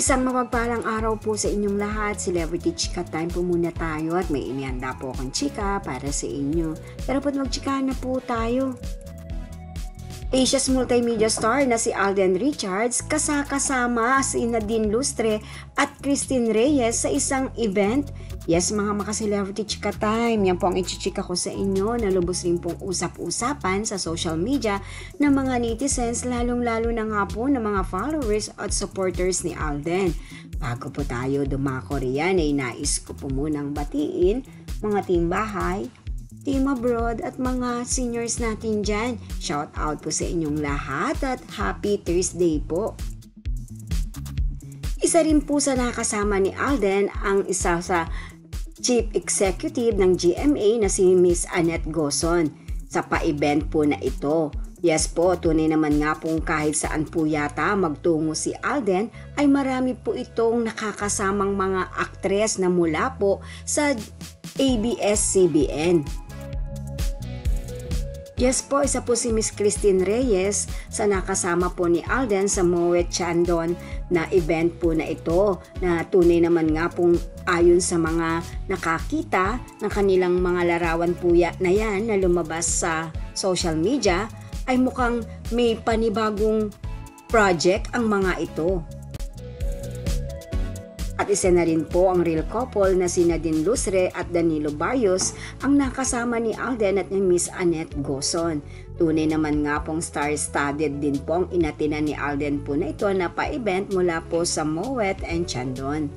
Isang mapagpalang araw po sa inyong lahat. Celebrity Chika Time po muna tayo at may inihanda po akong chika para sa inyo. Pero po magchika na po tayo. Asia's multimedia star na si Alden Richards kasama si Nadine Lustre at Christine Reyes sa isang event. Yes, mga maka-celebrity chika time, yan po ang ichichika ko sa inyo na lubos rin pong usap-usapan sa social media ng mga netizens, lalong-lalo na nga po ng mga followers at supporters ni Alden. Bago po tayo dumako riyan ay nais ko po munang batiin mga team bahay, team abroad at mga seniors natin dyan. Shout out po sa inyong lahat at happy Thursday po. Isa rin po sa nakasama ni Alden ang isa sa Chief Executive ng GMA na si Miss Annette Gozon sa pa-event po na ito. Yes po, tunay naman nga pong kahit saan po yata magtungo si Alden ay marami po itong nakakasamang mga aktres na mula po sa ABS-CBN. Yes po, isa po si Miss Christine Reyes sa nakasama po ni Alden sa Moet Chandon na event po na ito na tunay naman nga pong ayon sa mga nakakita ng kanilang mga larawan po na yan na lumabas sa social media ay mukhang may panibagong project ang mga ito. At isa na rin po ang real couple na si Nadine Lustre at Danilo Barrios ang nakasama ni Alden at ni Miss Annette Gozon. Tunay naman nga pong star-studded din po ang inatina ni Alden po na ito na pa-event mula po sa Moet and Chandon.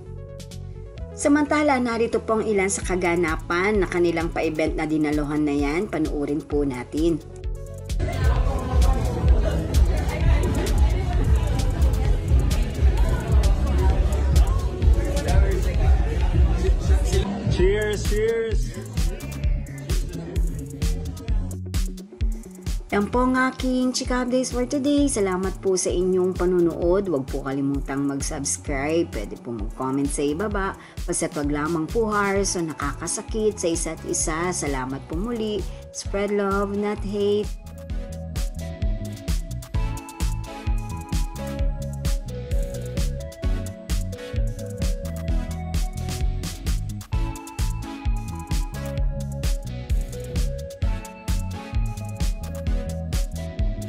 Samantala, narito po ang ilan sa kaganapan na kanilang pa-event na dinaluhan na yan. Panuorin po natin. Cheers, cheers! Yan po ang aking chika updates for today. Salamat po sa inyong panunood. Huwag po kalimutang mag-subscribe. Pwede po mag-comment sa ibaba. Basta wag lamang po harsh o nakakasakit sa isa't isa. Salamat po muli. Spread love, not hate.